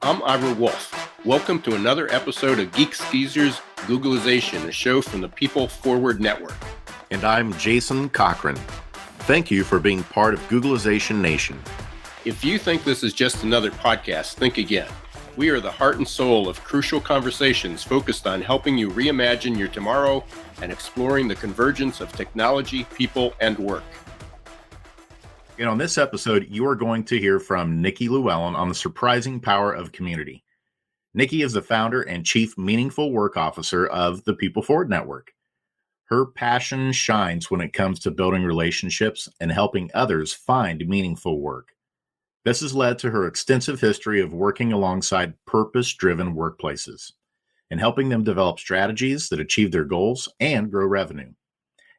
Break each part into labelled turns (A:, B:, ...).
A: I'm Ira Wolf. Welcome to another episode of Geek Skeezer's Googleization, a show from the PeopleForward Network.
B: And I'm Jason Cochran. Thank you for being part of Googleization Nation.
A: If you think this is just another podcast, think again. We are the heart and soul of crucial conversations focused on helping you reimagine your tomorrow and exploring the convergence of technology, people, and work.
B: And on this episode, you are going to hear from Nikki Lewallen on the surprising power of community. Nikki is the founder and chief meaningful work officer of the PeopleForward Network. Her passion shines when it comes to building relationships and helping others find meaningful work. This has led to her extensive history of working alongside purpose-driven workplaces and helping them develop strategies that achieve their goals and grow revenue.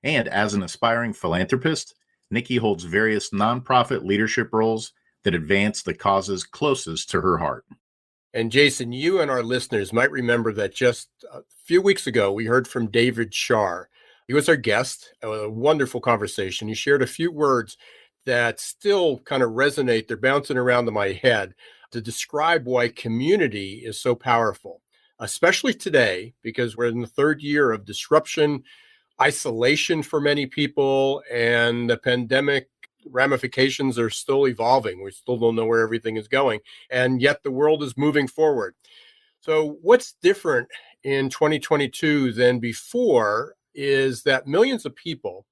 B: And as an aspiring philanthropist, Nikki holds various nonprofit leadership roles that advance the causes closest to her heart.
A: And Jason, you and our listeners might remember that just a few weeks ago, we heard from David Shar. He was our guest, a wonderful conversation. He shared a few words that still kind of resonate. They're bouncing around in my head to describe why community is so powerful, especially today, because we're in the third year of disruption, isolation for many people, and the pandemic ramifications are still evolving. We still don't know where everything is going, and yet the world is moving forward. So what's different in 2022 than before is that millions of people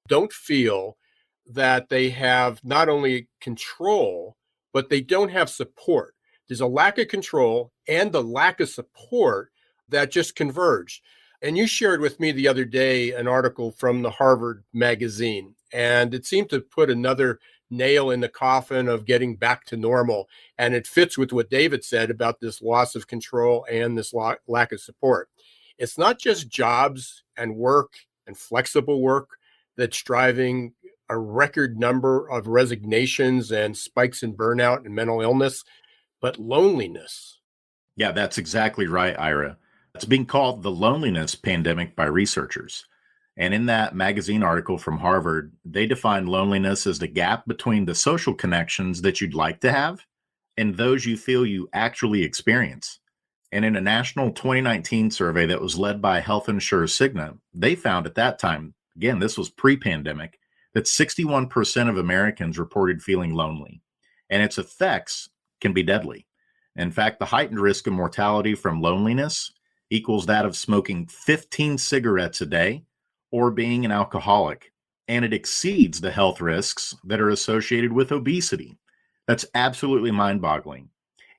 A: don't feel that they have not only control, but they don't have support. There's a lack of control and a lack of support that just converged. And you shared with me the other day an article from the Harvard magazine, and it seemed to put another nail in the coffin of getting back to normal. And it fits with what David said about this loss of control and this lack of support. It's not just jobs and work and flexible work that's driving a record number of resignations and spikes in burnout and mental illness, but loneliness.
B: Yeah, that's exactly right, Ira. It's being called the loneliness pandemic by researchers. And in that magazine article from Harvard, they define loneliness as the gap between the social connections that you'd like to have and those you feel you actually experience. And in a national 2019 survey that was led by health insurer Cigna, they found at that time, again, this was pre-pandemic, that 61% of Americans reported feeling lonely, and its effects can be deadly. In fact, the heightened risk of mortality from loneliness equals that of smoking 15 cigarettes a day or being an alcoholic, and it exceeds the health risks that are associated with obesity. That's absolutely mind-boggling.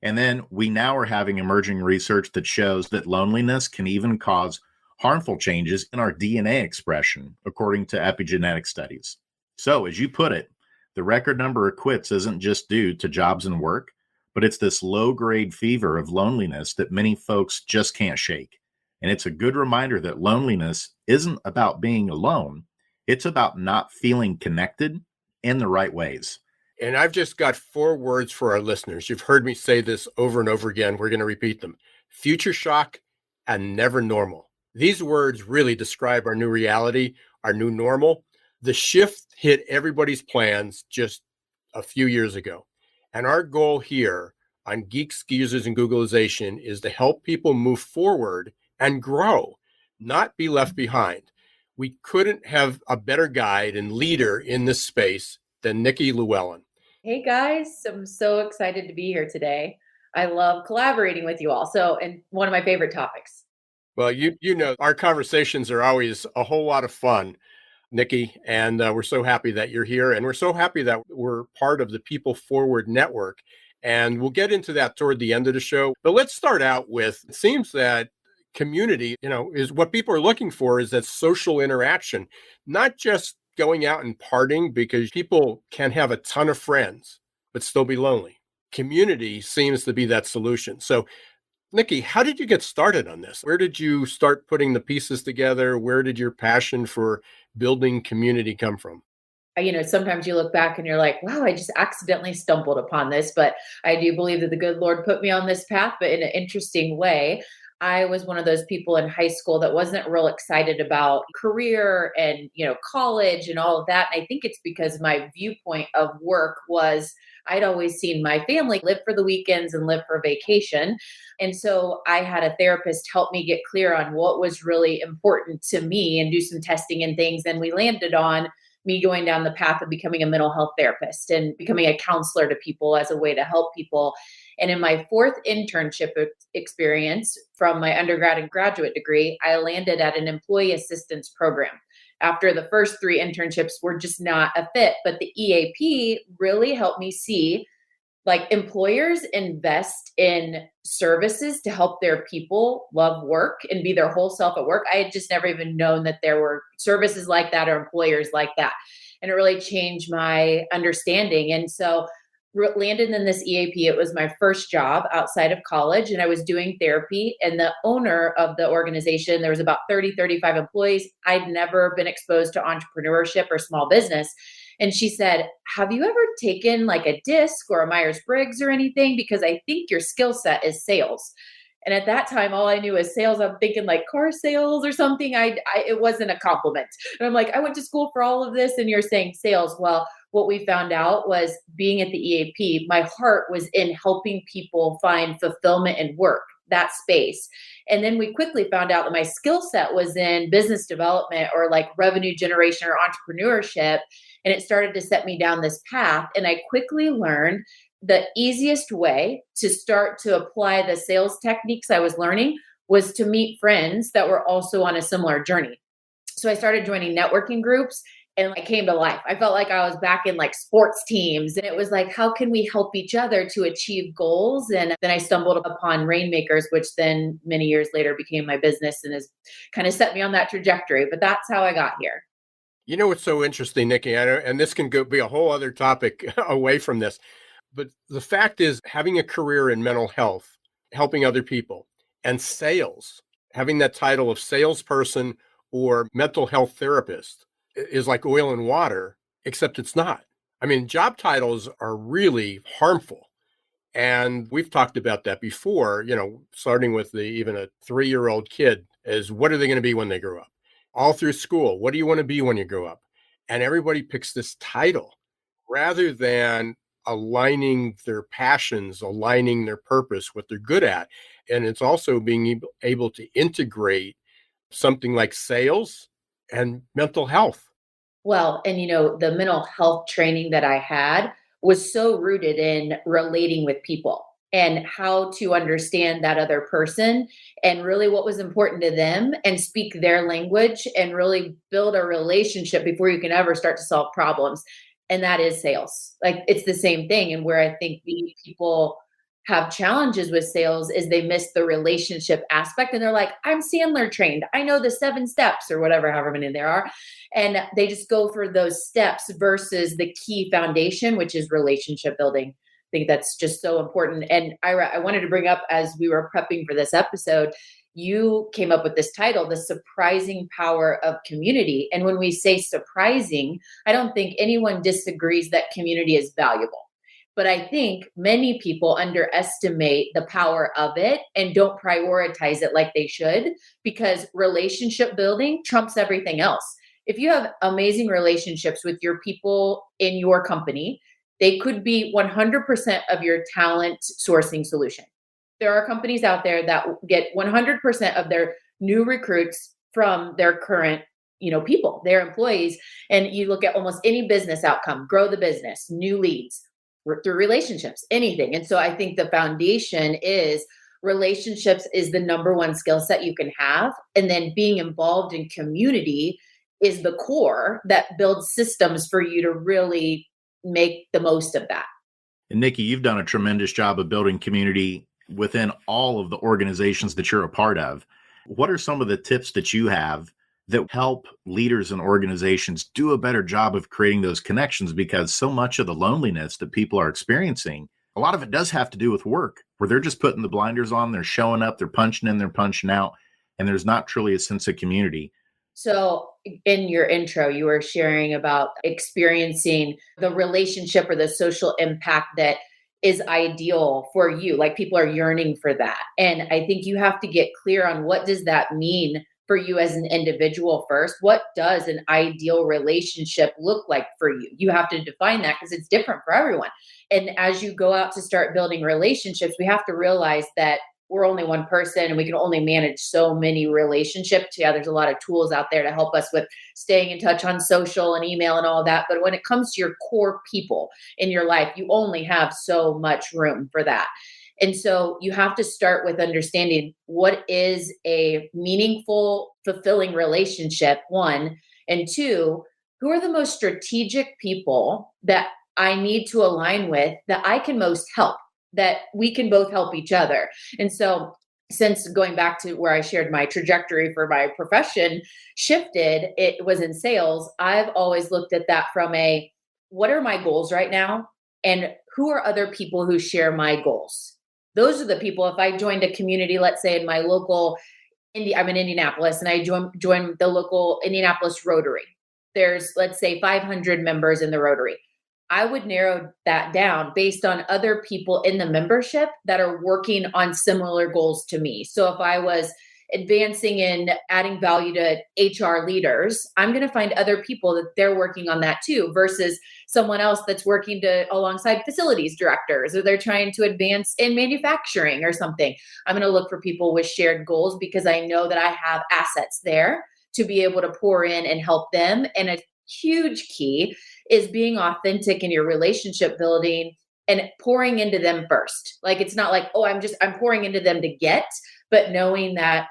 B: And then we now are having emerging research that shows that loneliness can even cause harmful changes in our DNA expression, according to epigenetic studies. So, as you put it, the record number of quits isn't just due to jobs and work, but it's this low-grade fever of loneliness that many folks just can't shake. And it's a good reminder that loneliness isn't about being alone. It's about not feeling connected in the right ways.
A: And I've just got 4 words for our listeners. You've heard me say this over and over again. We're going to repeat them. Future shock and never normal. These words really describe our new reality, our new normal. The shift hit everybody's plans just a few years ago. And our goal here on Geek Skeezers and Googleization is to help people move forward and grow, not be left behind. We couldn't have a better guide and leader in this space than Nikki Lewallen.
C: Hey guys, I'm so excited to be here today. I love collaborating with you all. And one of my favorite topics.
A: Well, you know, our conversations are always a whole lot of fun, Nikki, and we're so happy that you're here, and we're so happy that we're part of the PeopleForward Network, and we'll get into that toward the end of the show. But let's start out with, it seems that community, is what people are looking for, is that social interaction, not just going out and partying, because people can have a ton of friends, but still be lonely. Community seems to be that solution. So Nikki, how did you get started on this? Where did you start putting the pieces together? Where did your passion for building community come from?
C: Sometimes you look back and you're like, wow, I just accidentally stumbled upon this. But I do believe that the good Lord put me on this path, but in an interesting way. I was one of those people in high school that wasn't real excited about career and, college and all of that. And I think it's because my viewpoint of work was I'd always seen my family live for the weekends and live for vacation. And so I had a therapist help me get clear on what was really important to me and do some testing and things. And we landed on me going down the path of becoming a mental health therapist and becoming a counselor to people as a way to help people. And in my fourth internship experience from my undergrad and graduate degree, I landed at an employee assistance program. After the first three internships were just not a fit, but the EAP really helped me see like employers invest in services to help their people love work and be their whole self at work. I had just never even known that there were services like that or employers like that. And it really changed my understanding. And so landed in this EAP. It was my first job outside of college, and I was doing therapy. And the owner of the organization, there was about 30, 35 employees. I'd never been exposed to entrepreneurship or small business. And she said, have you ever taken like a DISC or a Myers-Briggs or anything? Because I think your skill set is sales. And at that time, all I knew was sales. I'm thinking like car sales or something. It wasn't a compliment. And I'm like, I went to school for all of this and you're saying sales. Well, what we found out was being at the EAP, my heart was in helping people find fulfillment in work, that space. And then we quickly found out that my skill set was in business development or like revenue generation or entrepreneurship. And it started to set me down this path. And I quickly learned the easiest way to start to apply the sales techniques I was learning was to meet friends that were also on a similar journey. So I started joining networking groups and I came to life. I felt like I was back in like sports teams. And it was like, how can we help each other to achieve goals? And then I stumbled upon Rainmakers, which then many years later became my business and has kind of set me on that trajectory. But that's how I got here.
A: You know what's so interesting, Nikki, and this can be a whole other topic away from this, but the fact is having a career in mental health, helping other people, and sales, having that title of salesperson or mental health therapist is like oil and water, except it's not. I mean, job titles are really harmful. And we've talked about that before, starting with even a 3-year-old kid is what are they going to be when they grow up? All through school, what do you want to be when you grow up? And everybody picks this title rather than aligning their passions, aligning their purpose, what they're good at. And it's also being able to integrate something like sales and mental health.
C: Well, and the mental health training that I had was so rooted in relating with people and how to understand that other person and really what was important to them and speak their language and really build a relationship before you can ever start to solve problems. And that is sales. Like it's the same thing. And where I think the people have challenges with sales is they miss the relationship aspect and they're like, I'm Sandler trained. I know the 7 steps or whatever, however many there are. And they just go for those steps versus the key foundation, which is relationship building. I think that's just so important. And Ira, I wanted to bring up as we were prepping for this episode, you came up with this title, The Surprising Power of Community. And when we say surprising, I don't think anyone disagrees that community is valuable. But I think many people underestimate the power of it and don't prioritize it like they should because relationship building trumps everything else. If you have amazing relationships with your people in your company, they could be 100% of your talent sourcing solution. There are companies out there that get 100% of their new recruits from their current, people, their employees. And you look at almost any business outcome, grow the business, new leads, through relationships, anything. And so I think the foundation is relationships is the number one skill set you can have. And then being involved in community is the core that builds systems for you to really make the most of that.
B: And Nikki, you've done a tremendous job of building community within all of the organizations that you're a part of. What are some of the tips that you have that help leaders and organizations do a better job of creating those connections? Because so much of the loneliness that people are experiencing, a lot of it does have to do with work, where they're just putting the blinders on, they're showing up, they're punching in, they're punching out, and there's not truly a sense of community.
C: So in your intro, you were sharing about experiencing the relationship or the social impact that is ideal for you. Like people are yearning for that. And I think you have to get clear on what does that mean for you as an individual first. What does an ideal relationship look like for you? You have to define that because it's different for everyone. And as you go out to start building relationships, we have to realize that we're only one person and we can only manage so many relationships. Yeah, there's a lot of tools out there to help us with staying in touch on social and email and all that. But when it comes to your core people in your life, you only have so much room for that. And so you have to start with understanding what is a meaningful, fulfilling relationship, one, and two, who are the most strategic people that I need to align with that I can most help, that we can both help each other. And so since going back to where I shared my trajectory for my profession shifted, it was in sales. I've always looked at that from what are my goals right now? And who are other people who share my goals? Those are the people, if I joined a community, let's say in my local, I'm in Indianapolis and I joined the local Indianapolis Rotary. There's, let's say 500 members in the Rotary. I would narrow that down based on other people in the membership that are working on similar goals to me. So if I was advancing in adding value to HR leaders, I'm going to find other people that they're working on that too, versus someone else that's working alongside facilities directors, or they're trying to advance in manufacturing or something. I'm going to look for people with shared goals because I know that I have assets there to be able to pour in and help them. And a huge key is being authentic in your relationship building and pouring into them first. Like, it's not like, oh, I'm pouring into them to get, but knowing that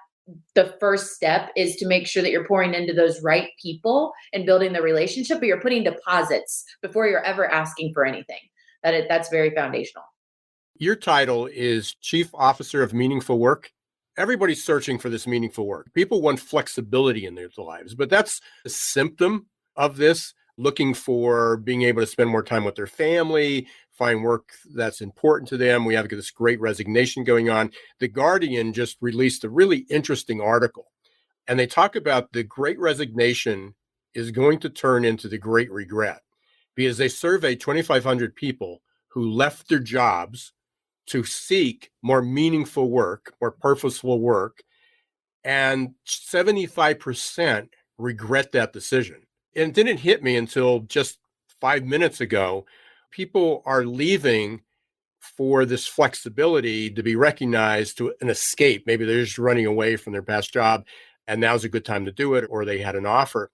C: the first step is to make sure that you're pouring into those right people and building the relationship, but you're putting deposits before you're ever asking for anything. That's very foundational.
A: Your title is Chief Officer of Meaningful Work. Everybody's searching for this meaningful work. People want flexibility in their lives, but that's a symptom of this, looking for being able to spend more time with their family, find work that's important to them. We have this great resignation going on. The Guardian just released a really interesting article, and they talk about the great resignation is going to turn into the great regret, because they surveyed 2,500 people who left their jobs to seek more meaningful work, more purposeful work, and 75% regret that decision. And it didn't hit me until just 5 minutes ago. People are leaving for this flexibility to be recognized, to an escape. Maybe they're just running away from their past job and now's a good time to do it, or they had an offer.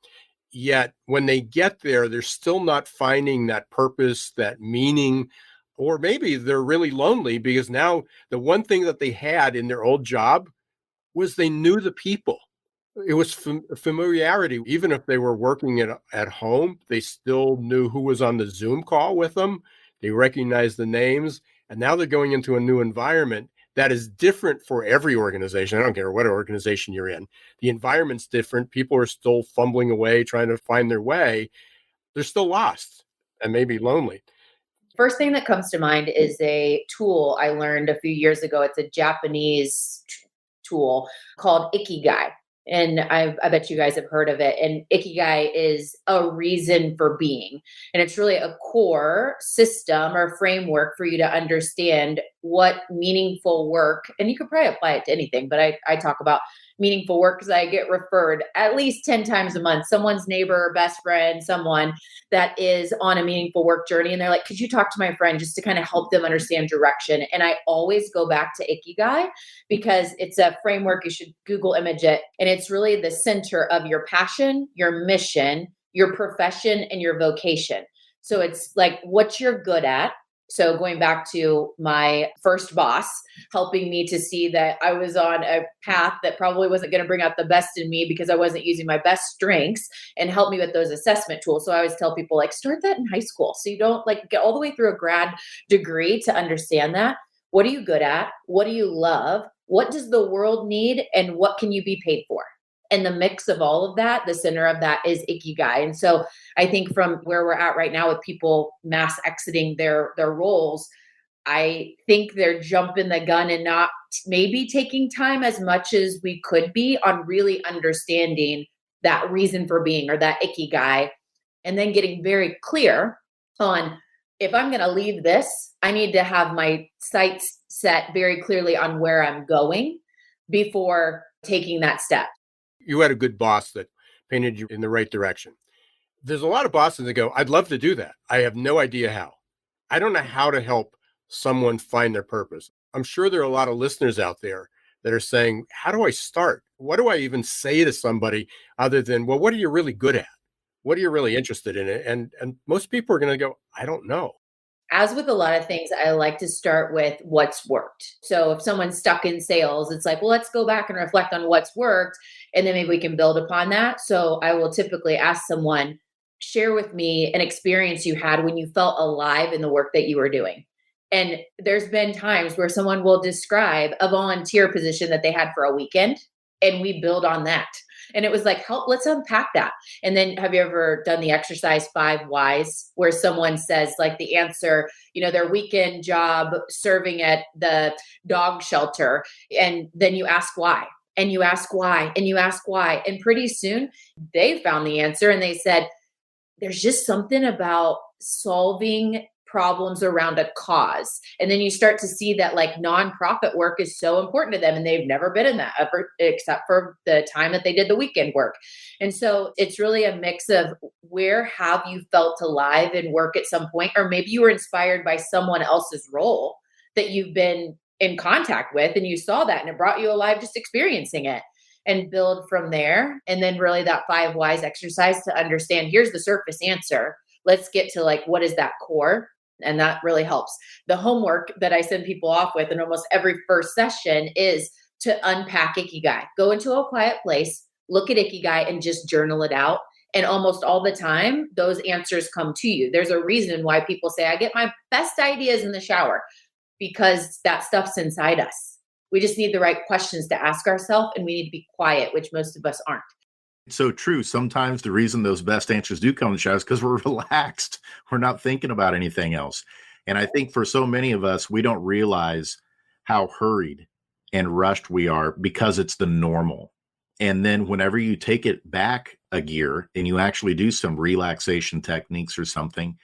A: Yet when they get there, they're still not finding that purpose, that meaning, or maybe they're really lonely because now the one thing that they had in their old job was they knew the people. It was familiarity. Even if they were working at home, they still knew who was on the Zoom call with them. They recognized the names. And now they're going into a new environment that is different for every organization. I don't care what organization you're in. The environment's different. People are still fumbling away, trying to find their way. They're still lost and maybe lonely.
C: First thing that comes to mind is a tool I learned a few years ago. It's a Japanese tool called Ikigai. And I bet you guys have heard of it. And Ikigai is a reason for being. And it's really a core system or framework for you to understand what meaningful work, and you could probably apply it to anything, but I talk about meaningful work because I get referred at least 10 times a month, someone's neighbor, best friend, someone that is on a meaningful work journey. And they're like, could you talk to my friend just to kind of help them understand direction? And I always go back to Ikigai because it's a framework. You should Google image it. And it's really the center of your passion, your mission, your profession, and your vocation. So it's like what you're good at. So going back to my first boss, helping me to see that I was on a path that probably wasn't going to bring out the best in me because I wasn't using my best strengths, and help me with those assessment tools. So I always tell people, like, start that in high school. So you don't like get all the way through a grad degree to understand that. What are you good at? What do you love? What does the world need? And what can you be paid for? And the mix of all of that, the center of that is Ikigai. And so I think from where we're at right now with people mass exiting their roles, I think they're jumping the gun and not maybe taking time as much as we could be on really understanding that reason for being or that Ikigai, and then getting very clear on if I'm going to leave this, I need to have my sights set very clearly on where I'm going before taking that step.
A: You had a good boss that painted you in the right direction. There's a lot of bosses that go, I'd love to do that. I have no idea how. I don't know how to help someone find their purpose. I'm sure there are a lot of listeners out there that are saying, how do I start? What do I even say to somebody other than, well, what are you really good at? What are you really interested in? And most people are going to go, I don't know.
C: As with a lot of things, I like to start with what's worked. So if someone's stuck in sales, it's like, well, let's go back and reflect on what's worked, and then maybe we can build upon that. So I will typically ask someone, share with me an experience you had when you felt alive in the work that you were doing. And there's been times where someone will describe a volunteer position that they had for a weekend, and we build on that. And it was like, let's unpack that. And then have you ever done the exercise 5 whys, where someone says like the answer, their weekend job serving at the dog shelter. And then you ask why, and you ask why, and you ask why. And pretty soon they found the answer, and they said, there's just something about solving problems around a cause. And then you start to see that like nonprofit work is so important to them, and they've never been in that ever, except for the time that they did the weekend work. And so it's really a mix of, where have you felt alive in work at some point, or maybe you were inspired by someone else's role that you've been in contact with, and you saw that and it brought you alive just experiencing it, and build from there. And then really that 5 whys exercise to understand, here's the surface answer. Let's get to like, what is that core? And that really helps. The homework that I send people off with in almost every first session is to unpack Ikigai. Go into a quiet place, look at Ikigai, and just journal it out. And almost all the time, those answers come to you. There's a reason why people say, I get my best ideas in the shower, because that stuff's inside us. We just need the right questions to ask ourselves, and we need to be quiet, which most of us aren't.
B: So true. Sometimes the reason those best answers do come in the shower is because we're relaxed. We're not thinking about anything else. And I think for so many of us, we don't realize how hurried and rushed we are because it's the normal. And then whenever you take it back a gear and you actually do some relaxation techniques or something,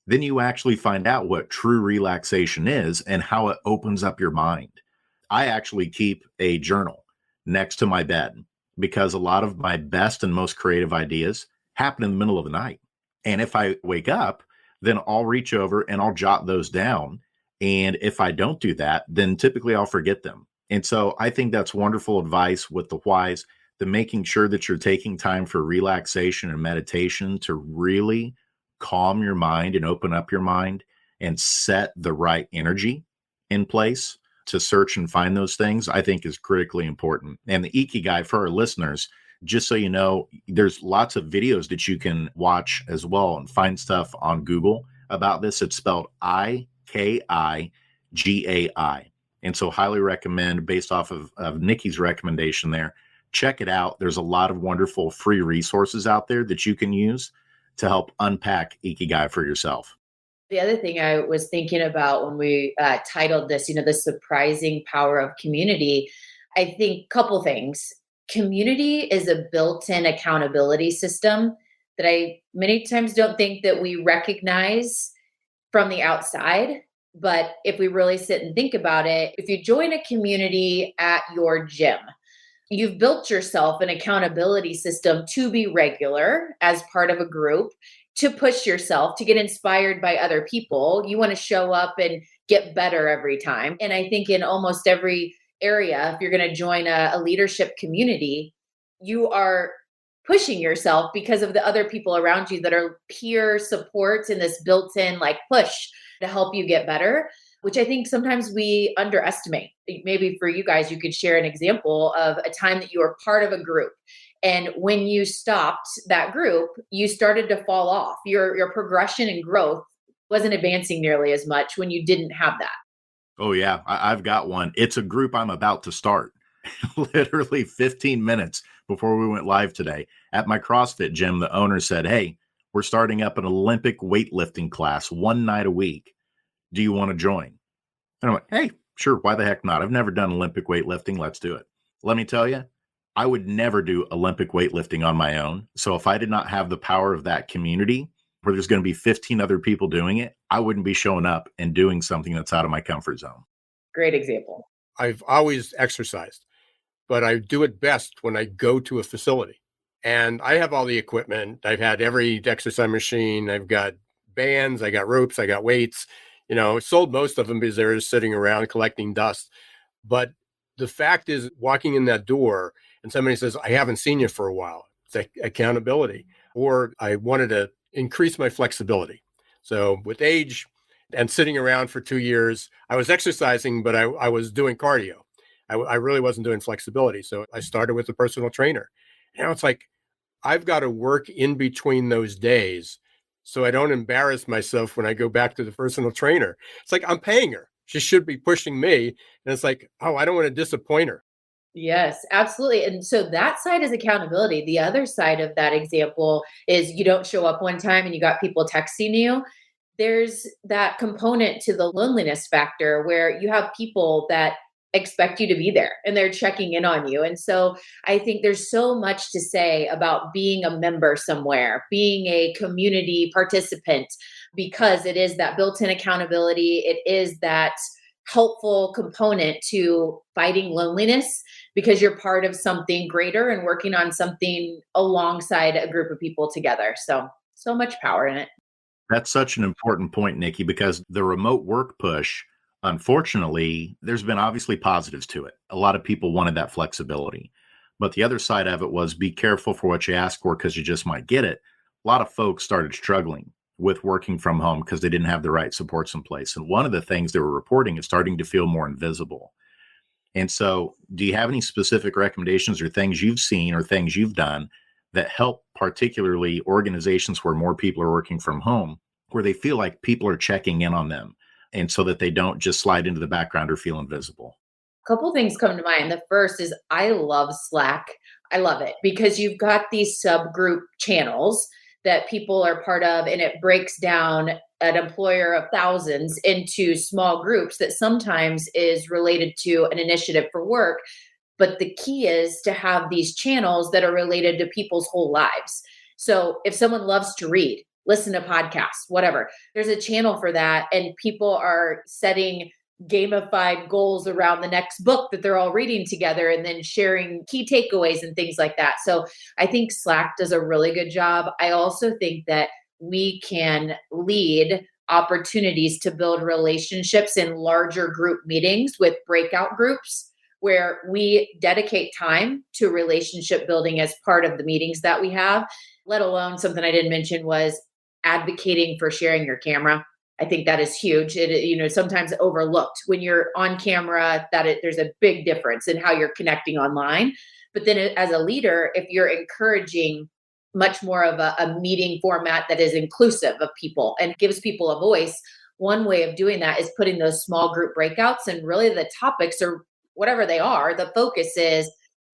B: then you actually find out what true relaxation is and how it opens up your mind. I actually keep a journal next to my bed, because a lot of my best and most creative ideas happen in the middle of the night. And if I wake up, then I'll reach over and I'll jot those down. And if I don't do that, then typically I'll forget them. And so I think that's wonderful advice with the whys, the making sure that you're taking time for relaxation and meditation to really calm your mind and open up your mind and set the right energy in place to search and find those things, I think is critically important. And the Ikigai, for our listeners, just so you know, there's lots of videos that you can watch as well and find stuff on Google about this. It's spelled Ikigai. And so highly recommend, based off of Nikki's recommendation there, check it out. There's a lot of wonderful free resources out there that you can use to help unpack Ikigai for yourself.
C: The other thing I was thinking about when we titled this, the surprising power of community, I think a couple things. Community is a built-in accountability system that I many times don't think that we recognize from the outside. But if we really sit and think about it, if you join a community at your gym, you've built yourself an accountability system to be regular as part of a group, to push yourself, to get inspired by other people. You want to show up and get better every time. And I think in almost every area, if you're going to join a leadership community, you are pushing yourself because of the other people around you that are peer support and this built-in like push to help you get better, which I think sometimes we underestimate. Maybe for you guys, you could share an example of a time that you were part of a group, and when you stopped that group, you started to fall off. Your progression and growth wasn't advancing nearly as much when you didn't have that.
B: Oh, yeah, I've got one. It's a group I'm about to start. Literally 15 minutes before we went live today at my CrossFit gym, the owner said, hey, we're starting up an Olympic weightlifting class one night a week. Do you want to join? And I'm like, hey, sure. Why the heck not? I've never done Olympic weightlifting. Let's do it. Let me tell you, I would never do Olympic weightlifting on my own. So if I did not have the power of that community, where there's going to be 15 other people doing it, I wouldn't be showing up and doing something that's out of my comfort zone.
C: Great example.
A: I've always exercised, but I do it best when I go to a facility. And I have all the equipment. I've had every exercise machine. I've got bands, I got ropes, I got weights. Sold most of them because they're just sitting around collecting dust. But the fact is, walking in that door and somebody says, I haven't seen you for a while. It's accountability. Or I wanted to increase my flexibility. So with age and sitting around for 2 years, I was exercising, but I was doing cardio. I really wasn't doing flexibility. So I started with a personal trainer. Now it's like, I've got to work in between those days so I don't embarrass myself when I go back to the personal trainer. It's like, I'm paying her. She should be pushing me. And it's like, oh, I don't want to disappoint her.
C: Yes, absolutely. And so that side is accountability. The other side of that example is you don't show up one time and you got people texting you. There's that component to the loneliness factor where you have people that expect you to be there and they're checking in on you. And so I think there's so much to say about being a member somewhere, being a community participant, because it is that built-in accountability. It is that helpful component to fighting loneliness because you're part of something greater and working on something alongside a group of people together. So much power in it.
B: That's such an important point, Nikki, because the remote work push, unfortunately, there's been obviously positives to it. A lot of people wanted that flexibility. But the other side of it was be careful for what you ask for because you just might get it. A lot of folks started struggling with working from home because they didn't have the right supports in place. And one of the things they were reporting is starting to feel more invisible. And so do you have any specific recommendations or things you've seen or things you've done that help particularly organizations where more people are working from home, where they feel like people are checking in on them and so that they don't just slide into the background or feel invisible?
C: A couple things come to mind. The first is I love Slack. I love it because you've got these subgroup channels that people are part of, and it breaks down an employer of thousands into small groups that sometimes is related to an initiative for work. But the key is to have these channels that are related to people's whole lives. So if someone loves to read, listen to podcasts, whatever, there's a channel for that. And people are setting gamified goals around the next book that they're all reading together and then sharing key takeaways and things like that. So I think Slack does a really good job. I also think that we can lead opportunities to build relationships in larger group meetings with breakout groups where we dedicate time to relationship building as part of the meetings that we have, let alone something I didn't mention was advocating for sharing your camera. I think that is huge. It sometimes overlooked when you're on camera there's a big difference in how you're connecting online. But then as a leader, if you're encouraging much more of a meeting format that is inclusive of people and gives people a voice, one way of doing that is putting those small group breakouts, and really the topics are whatever they are. The focus is,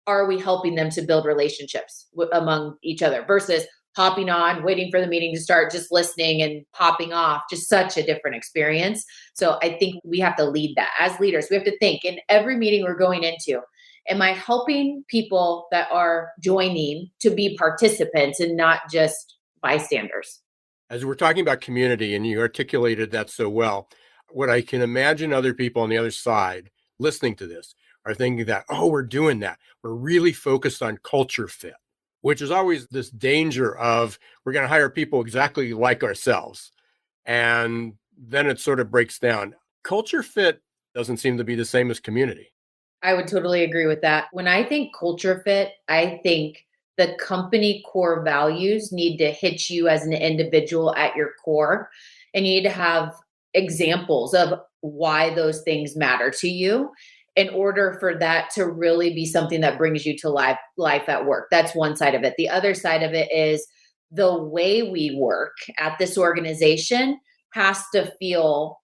C: are we helping them to build relationships among each other versus hopping on, waiting for the meeting to start, just listening and popping off, just such a different experience. So I think we have to lead that as leaders. We have to think in every meeting we're going into, am I helping people that are joining to be participants and not just bystanders?
A: As we're talking about community, and you articulated that so well, what I can imagine other people on the other side listening to this are thinking that, oh, we're doing that. We're really focused on culture fit, which is always this danger of we're going to hire people exactly like ourselves. And then it sort of breaks down. Culture fit doesn't seem to be the same as community.
C: I would totally agree with that. When I think culture fit, I think the company core values need to hit you as an individual at your core. And you need to have examples of why those things matter to you in order for that to really be something that brings you to life at work. That's one side of it. The other side of it is the way we work at this organization has to feel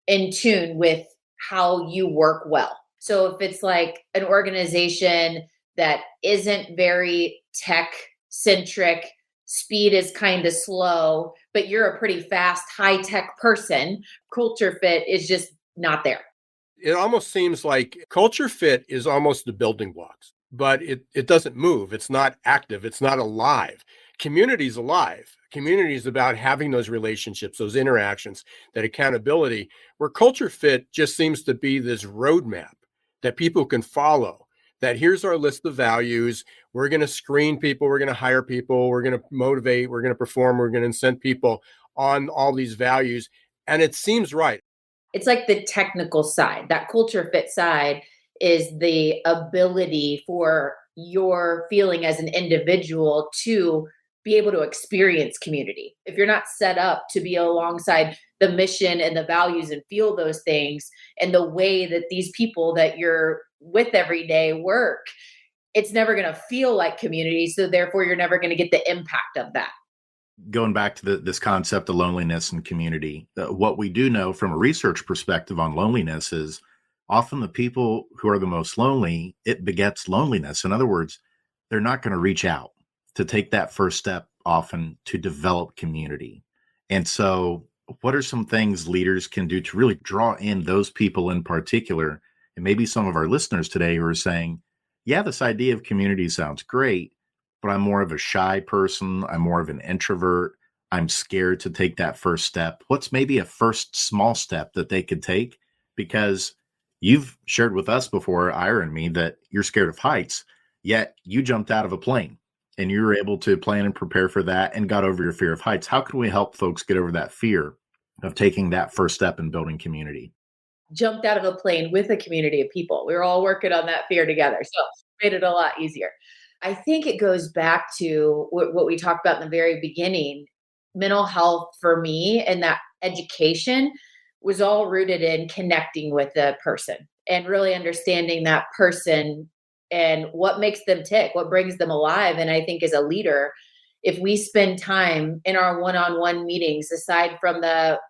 C: in tune with how you work well. So if it's like an organization that isn't very tech centric, speed is kind of slow, but you're a pretty fast, high tech person, culture fit is just not there.
A: It almost seems like culture fit is almost the building blocks, but it doesn't move. It's not active. It's not alive. Community's alive. Community is about having those relationships, those interactions, that accountability, where culture fit just seems to be this roadmap that people can follow. That here's our list of values. We're going to screen people. We're going to hire people. We're going to motivate. We're going to perform. We're going to incent people on all these values. And it seems right.
C: It's like the technical side. That culture fit side is the ability for your feeling as an individual to be able to experience community. If you're not set up to be alongside the mission and the values and feel those things and the way that these people that you're with every day work, it's never going to feel like community. So therefore, you're never going to get the impact of that.
B: Going back to this concept of loneliness and community, what we do know from a research perspective on loneliness is often the people who are the most lonely, it begets loneliness. In other words, they're not going to reach out to take that first step often to develop community. And so what are some things leaders can do to really draw in those people in particular? And maybe some of our listeners today who are saying, yeah, this idea of community sounds great, but I'm more of a shy person. I'm more of an introvert. I'm scared to take that first step. What's maybe a first small step that they could take? Because you've shared with us before, Ira and me, that you're scared of heights, yet you jumped out of a plane and you were able to plan and prepare for that and got over your fear of heights. How can we help folks get over that fear of taking that first step in building community?
C: Jumped out of a plane with a community of people. We were all working on that fear together. So it made it a lot easier. I think it goes back to what we talked about in the very beginning. Mental health for me and that education was all rooted in connecting with the person and really understanding that person and what makes them tick, what brings them alive. And I think as a leader, if we spend time in our one-on-one meetings, aside from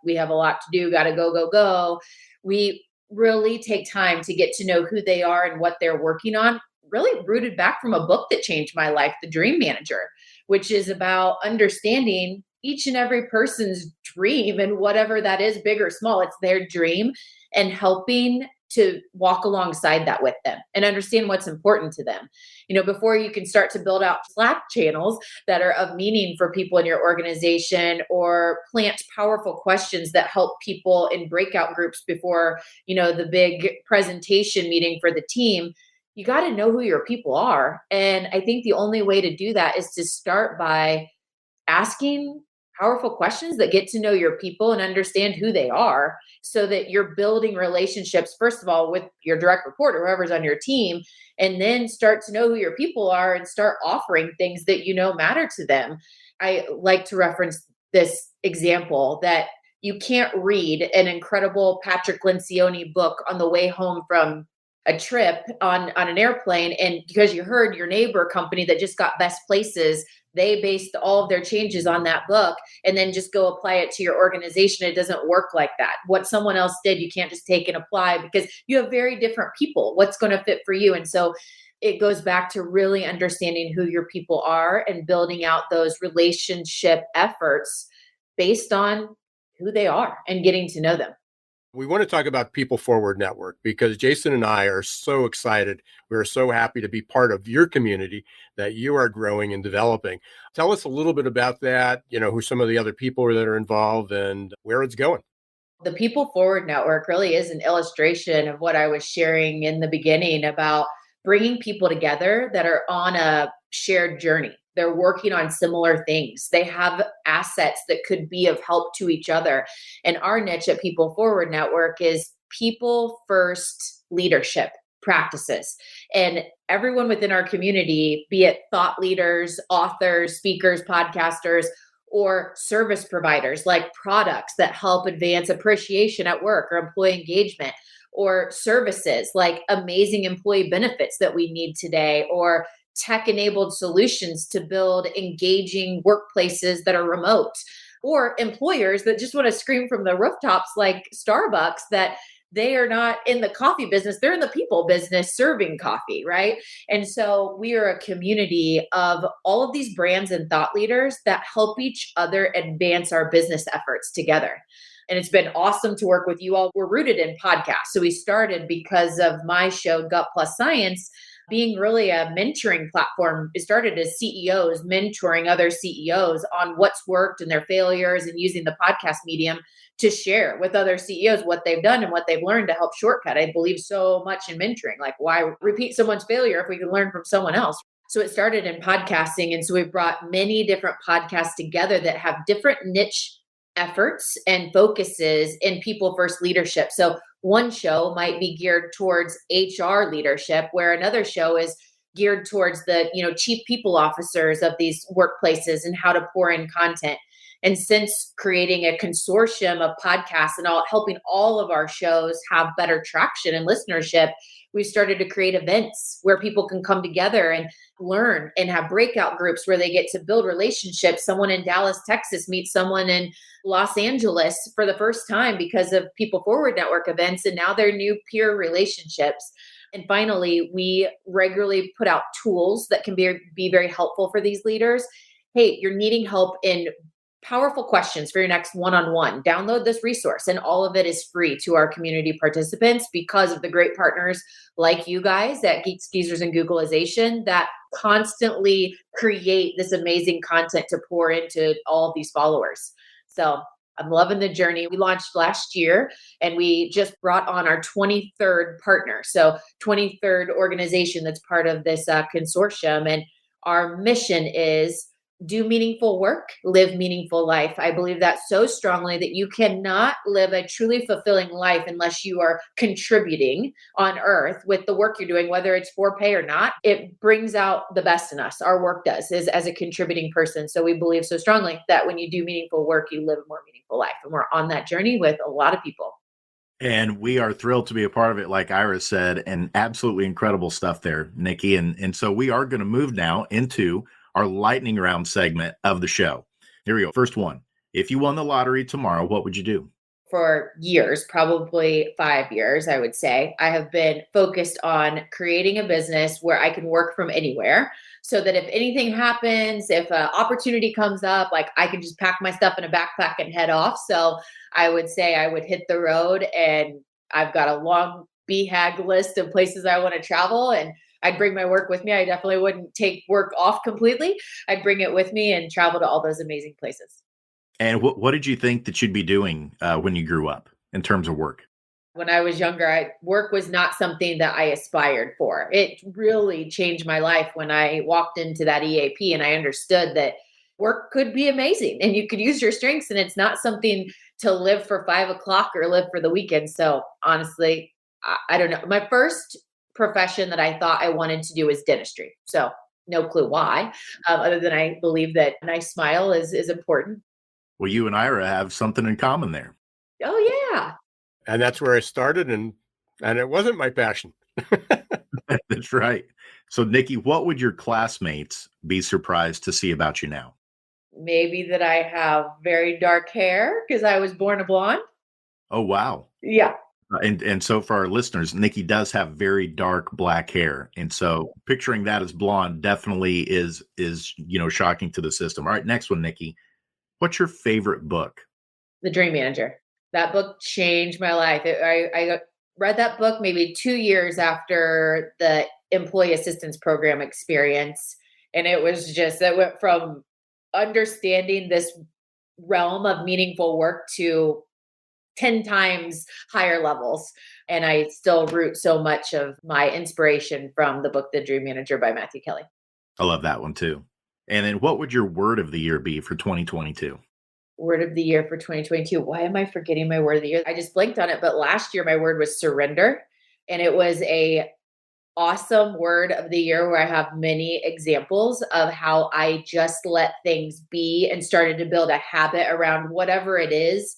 C: we have a lot to do, got to go, we really take time to get to know who they are and what they're working on, really rooted back from a book that changed my life, The Dream Manager, which is about understanding each and every person's dream and whatever that is, big or small, it's their dream, and helping to walk alongside that with them and understand what's important to them. Before you can start to build out Slack channels that are of meaning for people in your organization or plant powerful questions that help people in breakout groups before, the big presentation meeting for the team, you got to know who your people are. And I think the only way to do that is to start by asking powerful questions that get to know your people and understand who they are so that you're building relationships, first of all, with your direct report or whoever's on your team, and then start to know who your people are and start offering things that matter to them. I like to reference this example that you can't read an incredible Patrick Lencioni book on the way home from a trip on an airplane, and because you heard your neighbor company that just got best places, they based all of their changes on that book, and then just go apply it to your organization. It doesn't work like that. What someone else did, you can't just take and apply because you have very different people. What's going to fit for you? And so it goes back to really understanding who your people are and building out those relationship efforts based on who they are and getting to know them.
A: We want to talk about PeopleForward Network because Jason and I are so excited. We're so happy to be part of your community that you are growing and developing. Tell us a little bit about that, who some of the other people that are involved and where it's going.
C: The PeopleForward Network really is an illustration of what I was sharing in the beginning about bringing people together that are on a shared journey. They're working on similar things. They have assets that could be of help to each other. And our niche at PeopleForward Network is people first leadership practices. And everyone within our community, be it thought leaders, authors, speakers, podcasters, or service providers like products that help advance appreciation at work or employee engagement, or services like amazing employee benefits that we need today, or tech-enabled solutions to build engaging workplaces that are remote, or employers that just want to scream from the rooftops like Starbucks that they are not in the coffee business, they're in the people business serving coffee, right? And so we are a community of all of these brands and thought leaders that help each other advance our business efforts together. And it's been awesome to work with you all. We're rooted in podcasts. So we started because of my show, Gut Plus Science, being really a mentoring platform. It started as CEOs mentoring other CEOs on what's worked and their failures, and using the podcast medium to share with other CEOs what they've done and what they've learned to help shortcut. I believe so much in mentoring. Like, why repeat someone's failure if we can learn from someone else? So it started in podcasting. And so we've brought many different podcasts together that have different niche efforts and focuses in people first leadership. So one show might be geared towards HR leadership, where another show is geared towards the, chief people officers of these workplaces and how to pour in content. And since creating a consortium of podcasts and helping all of our shows have better traction and listenership, we've started to create events where people can come together and learn, and have breakout groups where they get to build relationships. Someone in Dallas, Texas meets someone in Los Angeles for the first time because of PeopleForward Network events, and now they're new peer relationships. And finally, we regularly put out tools that can be very helpful for these leaders. Hey, you're needing help in powerful questions for your next one-on-one. Download this resource, and all of it is free to our community participants because of the great partners like you guys at Geeks, Geezers, and Googleization that constantly create this amazing content to pour into all of these followers. So I'm loving the journey. We launched last year, and we just brought on our 23rd partner. So 23rd organization that's part of this consortium. And our mission is do meaningful work, live meaningful life. I believe that so strongly that you cannot live a truly fulfilling life unless you are contributing on earth with the work you're doing, whether it's for pay or not. It brings out the best in us. Our work does, is as a contributing person. So we believe so strongly that when you do meaningful work, you live a more meaningful life. And we're on that journey with a lot of people.
B: And we are thrilled to be a part of it, like Ira said, and absolutely incredible stuff there, Nikki. And so we are going to move now into our lightning round segment of the show. Here we go. First one. If you won the lottery tomorrow, what would you do?
C: For years, probably 5 years, I would say, I have been focused on creating a business where I can work from anywhere, so that if anything happens, if an opportunity comes up, like I can just pack my stuff in a backpack and head off. So I would say I would hit the road, and I've got a long BHAG list of places I want to travel, and I'd bring my work with me. I definitely wouldn't take work off completely. I'd bring it with me and travel to all those amazing places.
B: And what did you think that you'd be doing when you grew up in terms of work?
C: When I was younger, work was not something that I aspired for. It really changed my life when I walked into that EAP and I understood that work could be amazing and you could use your strengths, and it's not something to live for 5 o'clock or live for the weekend. So honestly, I don't know. My first profession that I thought I wanted to do was dentistry. So no clue why, other than I believe that a nice smile is important.
B: Well, you and Ira have something in common there.
C: Oh, yeah.
A: And that's where I started, and it wasn't my passion.
B: That's right. So, Nikki, what would your classmates be surprised to see about you now?
C: Maybe that I have very dark hair because I was born a blonde.
B: Oh, wow.
C: Yeah.
B: And so for our listeners, Nikki does have very dark black hair. And so picturing that as blonde definitely is shocking to the system. All right, next one, Nikki. What's your favorite book?
C: The Dream Manager. That book changed my life. I read that book maybe 2 years after the employee assistance program experience. And it went from understanding this realm of meaningful work to 10 times higher levels. And I still root so much of my inspiration from the book, The Dream Manager by Matthew Kelly.
B: I love that one too. And then what would your word of the year be for 2022?
C: Word of the year for 2022. Why am I forgetting my word of the year? I just blanked on it. But last year, my word was surrender. And it was a awesome word of the year where I have many examples of how I just let things be and started to build a habit around whatever it is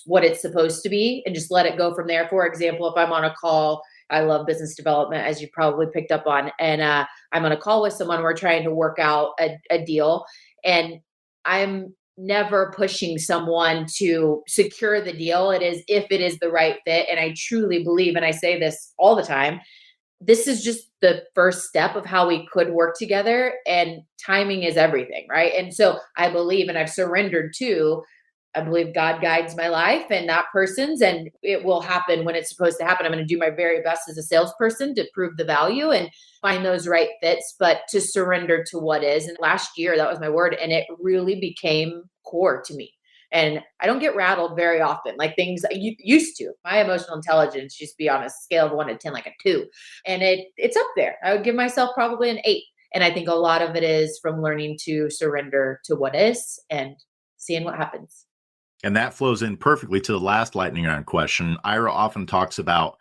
C: what it's supposed to be, and just let it go from there. For example, if I'm on a call, I love business development, as you probably picked up on, and I'm on a call with someone, we're trying to work out a deal, and I'm never pushing someone to secure the deal. It is if it is the right fit. And I truly believe, and I say this all the time, this is just the first step of how we could work together, and timing is everything, right? And so I believe, and I've surrendered to I believe God guides my life and that person's, and it will happen when it's supposed to happen. I'm going to do my very best as a salesperson to prove the value and find those right fits, but to surrender to what is. And last year, that was my word. And it really became core to me. And I don't get rattled very often, like things I used to. My emotional intelligence used to be on a scale of 1 to 10, like a 2. And it's up there. I would give myself probably an 8. And I think a lot of it is from learning to surrender to what is and seeing what happens.
B: And that flows in perfectly to the last lightning round question. Ira often talks about,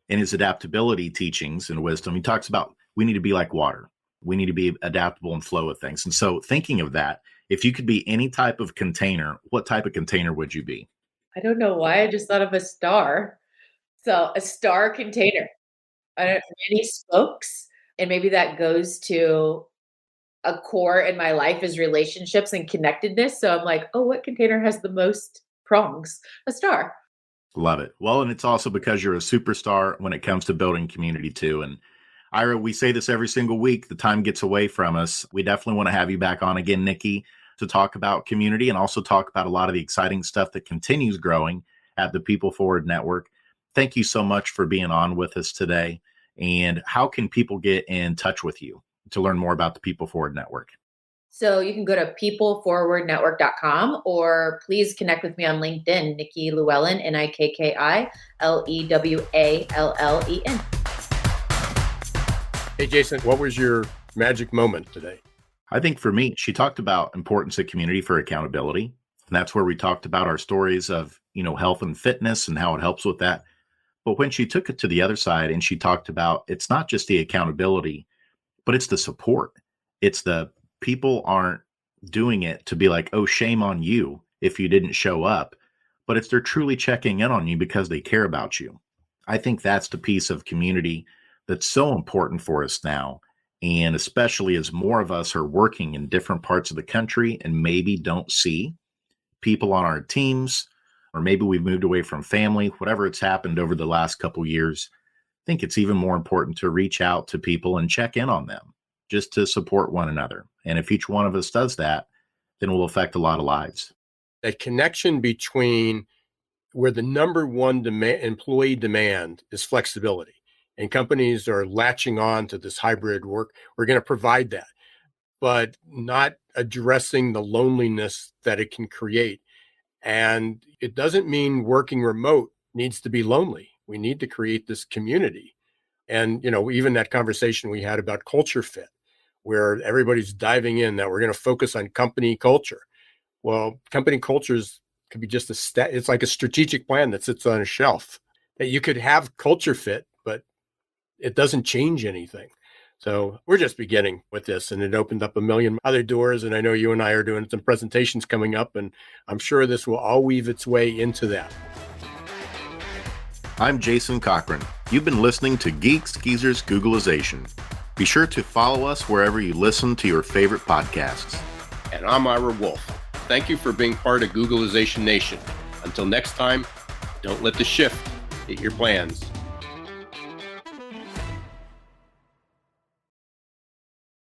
B: in his adaptability teachings and wisdom, he talks about we need to be like water. We need to be adaptable and flow with things. And so thinking of that, if you could be any type of container, what type of container would you be?
C: I don't know why. I just thought of a star. So a star container. I don't many spokes. And maybe that goes to a core in my life is relationships and connectedness. So I'm like, oh, what container has the most prongs? A star.
B: Love it. Well, and it's also because you're a superstar when it comes to building community too. And Ira, we say this every single week. The time gets away from us. We definitely want to have you back on again, Nikki, to talk about community and also talk about a lot of the exciting stuff that continues growing at the PeopleForward Network. Thank you so much for being on with us today. And how can people get in touch with you to learn more about the PeopleForward Network?
C: So you can go to peopleforwardnetwork.com or please connect with me on LinkedIn, Nikki Lewallen, NIKKILEWALLEN.
A: Hey, Jason, what was your magic moment today?
B: I think for me, she talked about importance of community for accountability. And that's where we talked about our stories of, health and fitness and how it helps with that. But when she took it to the other side and she talked about it's not just the accountability, but it's the support. It's the people aren't doing it to be like, oh, shame on you if you didn't show up, but it's they're truly checking in on you because they care about you. I think that's the piece of community that's so important for us now. And especially as more of us are working in different parts of the country and maybe don't see people on our teams, or maybe we've moved away from family, whatever it's happened over the last couple years, I think it's even more important to reach out to people and check in on them just to support one another. And if each one of us does that, then we'll affect a lot of lives.
A: That connection between where the number one employee demand is flexibility, and companies are latching on to this hybrid work, we're going to provide that, but not addressing the loneliness that it can create. And it doesn't mean working remote needs to be lonely. We need to create this community. And, even that conversation we had about culture fit, where everybody's diving in, that we're going to focus on company culture. Well, company cultures could be just it's like a strategic plan that sits on a shelf that you could have culture fit, but it doesn't change anything. So we're just beginning with this, and it opened up a million other doors. And I know you and I are doing some presentations coming up, and I'm sure this will all weave its way into that.
B: I'm Jason Cochran. You've been listening to Geeks Geezers Googleization. Be sure to follow us wherever you listen to your favorite podcasts.
A: And I'm Ira Wolf. Thank you for being part of Googleization Nation. Until next time, don't let the shift hit your plans.